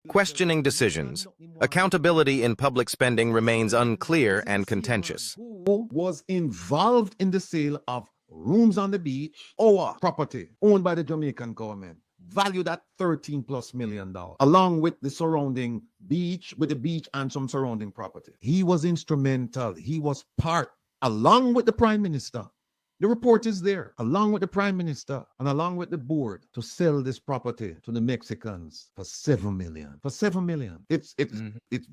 Questioning decisions. Accountability in public spending remains unclear and contentious. Who was involved in the sale of rooms on the beach or property owned by the Jamaican government, valued at $13+ million, along with the surrounding beach, with the beach and some surrounding property. He was instrumental. He was part, along with the Prime Minister. The report is there, along with the Prime Minister and along with the board, to sell this property to the Mexicans for $7 million. For $7 million. It's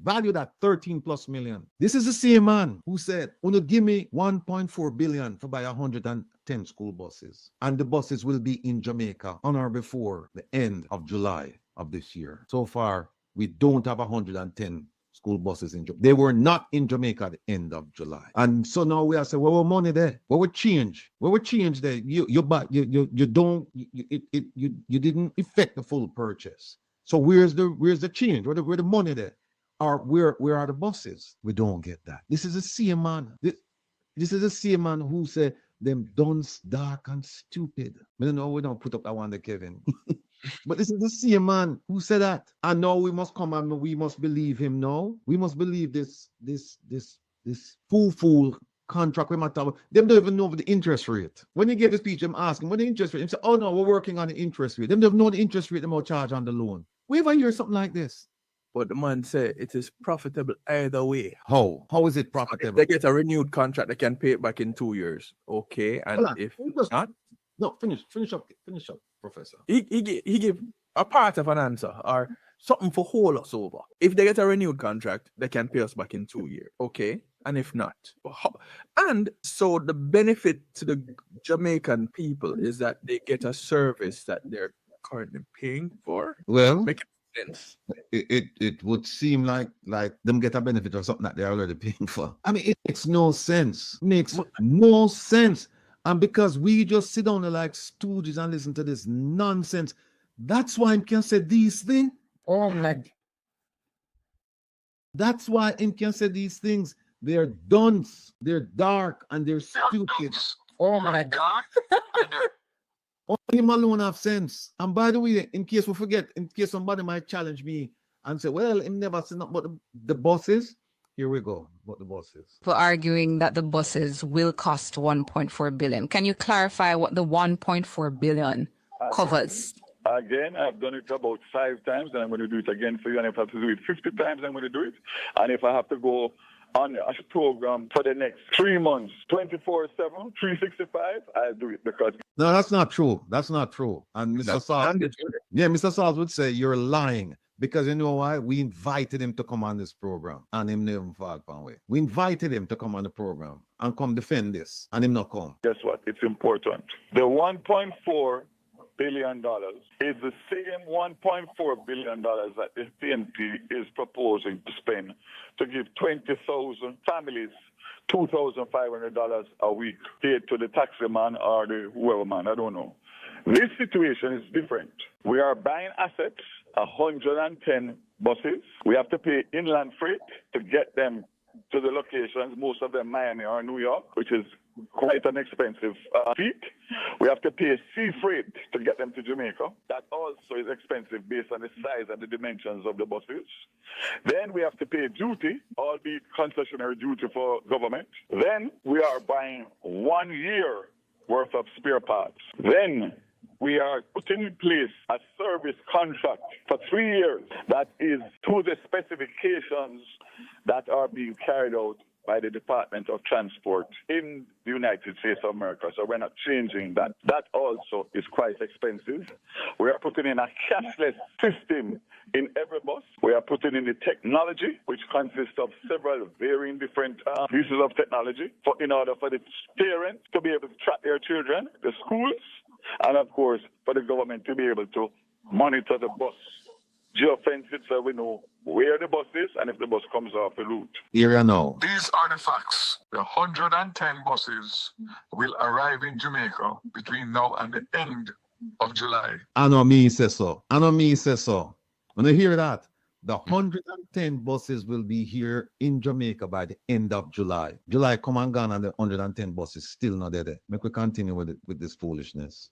valued at $13+ million. This is the same man who said, "Wanna give me $1.4 billion for buy 110 school buses, and the buses will be in Jamaica on or before the end of July of this year." So far, we don't have 110 school buses in Jamaica. They were not in Jamaica at the end of July. And so now we are saying, well, money there. What would change? What would change there? You didn't effect the full purchase. So where's the change? Where the money there? Or where are the buses? We don't get that. This is the same man. This is the same man who said them dunce, dark and stupid. I don't know, we don't put up that one there, Kevin. But this is the same man who said that. And now we must come and we must believe him now. We must believe this fool contract we might have. Them don't even know the interest rate. When he gave his speech, I'm asking, what the interest rate? He said, "Oh no, we're working on the interest rate." Them don't know the interest rate they might charge on the loan. We ever hear something like this? But the man said it is profitable either way. How? How is it profitable? If they get a renewed contract, they can pay it back in 2 years. Okay. And if not, no, finish up, Professor. He give a part of an answer or something for hold us over. If they get a renewed contract, they can pay us back in 2 years. Okay. And if not, and so the benefit to the Jamaican people is that they get a service that they're currently paying for. Well, make sense. It would seem like them get a benefit or something that they're already paying for. I mean, it makes no sense. Makes no sense. And because we just sit down there like stooges and listen to this nonsense, that's why I can say these things. Oh my. That's why I can say these things. They're dunce, they're dark, and they're stupid. Oh my God. Only him alone have sense. And by the way, in case we forget, in case somebody might challenge me and say, well, him never said nothing about the buses. Here we go, what the buses. For arguing that the buses will cost 1.4 billion. Can you clarify what the 1.4 billion covers? Again, I've done it about 5 times, and I'm going to do it again for you. And if I have to do it 50 times, I'm going to do it. And if I have to go on a program for the next 3 months, 24/7, 365, I'll do it because... No, that's not true. That's not true. And Mr. Salt would say you're lying. Because you know why? We invited him to come on this program and him never fall away. We invited him to come on the program and come defend this and him not come. Guess what? It's important. The $1.4 billion is the same $1.4 billion that the PNP is proposing to spend to give 20,000 families $2,500 a week paid to the taxi man or the whoever man, I don't know. This situation is different. We are buying assets, 110 buses. We have to pay inland freight to get them to the locations, most of them Miami or New York, which is quite an expensive feat. We have to pay sea freight to get them to Jamaica. That also is expensive based on the size and the dimensions of the buses. Then we have to pay duty, albeit concessionary duty for government. Then we are buying 1 year worth of spare parts. Then we are putting in place a service contract for 3 years that is to the specifications that are being carried out by the Department of Transport in the United States of America. So we're not changing that. That also is quite expensive. We are putting in a cashless system in every bus. We are putting in the technology, which consists of several varying different pieces of technology in order for the parents to be able to track their children, the schools, and of course, for the government to be able to monitor the bus, geofence it so we know where the bus is and if the bus comes off the route. Here and now. These are the facts. The 110 buses will arrive in Jamaica between now and the end of July. I know me say so. When I hear that, the 110 buses will be here in Jamaica by the end of July. July come and gone and the 110 buses still not there. Make we continue with this foolishness.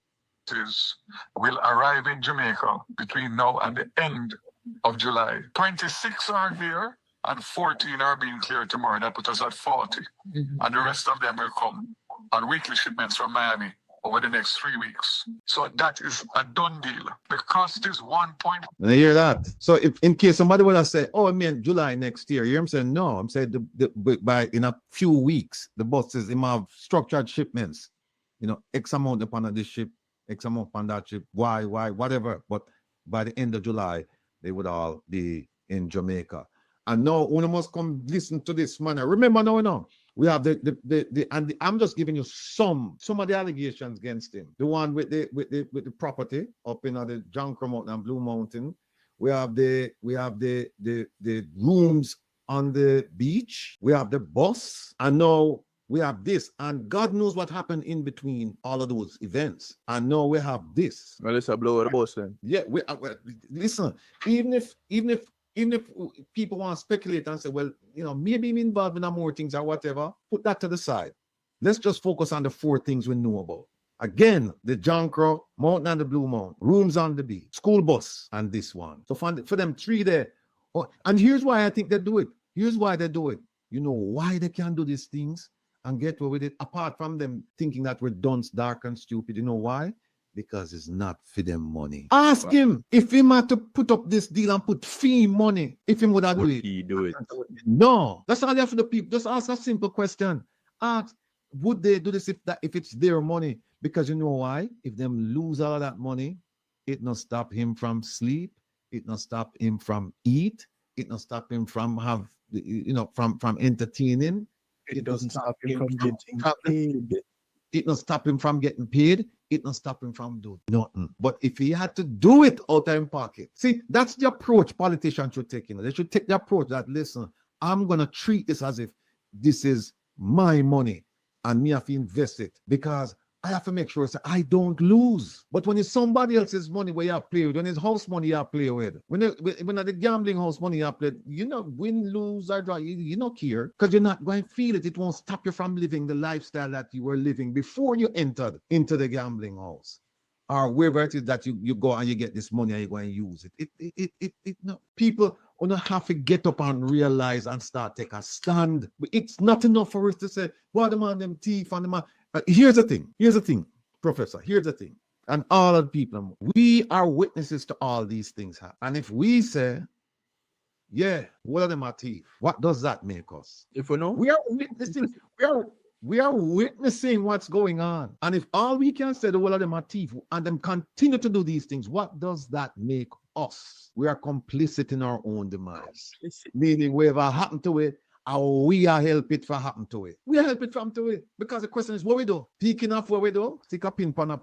Will arrive in Jamaica between now and the end of July. 26 are there and 14 are being cleared tomorrow. That puts us at 40. And the rest of them will come on weekly shipments from Miami over the next 3 weeks. So that is a done deal. The cost is 1 point. And I hear that. So if in case somebody would have said, oh, I mean July next year, you hear I'm saying no. I'm saying by in a few weeks, the buses have structured shipments, X amount upon this ship, X amount upon that ship, Y, whatever. But by the end of July, they would all be in Jamaica. And now one must come listen to this man. Remember now, we have I'm just giving you some of the allegations against him. The one with the property up in the Jonker Mountain and Blue Mountain. We have the rooms on the beach. We have the bus, and now we have this. And God knows what happened in between all of those events. And now we have this. Well, it's a blow of the bus then. Yeah, listen. Even if people want to speculate and say, well, maybe I'm involved in more things or whatever, put that to the side. Let's just focus on the 4 things we know about. Again, the John Crow, Mountain and the Blue Mountain, rooms on the beach, school bus, and this one. So for them 3 there. Oh, and here's why I think they do it. Here's why they do it. You know why they can do these things and get away with it? Apart from them thinking that we're dunce, dark, and stupid. You know why? Because it's not for them money. Ask him if he had to put up this deal and put fee money, if he would have do it. He do it. No, that's all you have for the people. Just ask a simple question. Ask, would they do this if it's their money? Because you know why? If them lose all that money, it not stop him from sleep. It not stop him from eat. It not stop him from from entertaining. It doesn't stop him from getting paid. It not stop him from getting paid. It not stop him from doing nothing. But if he had to do it out of his pocket, see, that's the approach politicians should take. They should take the approach that, listen, I'm going to treat this as if this is my money and me have to invest it because I have to make sure I don't lose. But when it's somebody else's money where you have to play with, when it's house money you have to play with, when the gambling house money you have to play, win, lose, or draw, you don't care because you're not going to feel it. It won't stop you from living the lifestyle that you were living before you entered into the gambling house. Or wherever it is that you go and you get this money and you're going to use it. No. People will not have to get up and realize and start take a stand. It's not enough for us to say, well, the man, them thief and the man. Here's the thing, Professor, here's the thing. And all of the people, we are witnesses to all these things happen. And if we say, yeah, what are them a thief? What does that make us? If we know, we are witnessing, we are witnessing what's going on. And if all we can say, the whole of them are thief, and them continue to do these things, what does that make us? We are complicit in our own demise. Meaning, whatever happened to it, and we are help it for happen to it. We are help it from to it. Because the question is what we do. Picking off what we do, stick a pin on a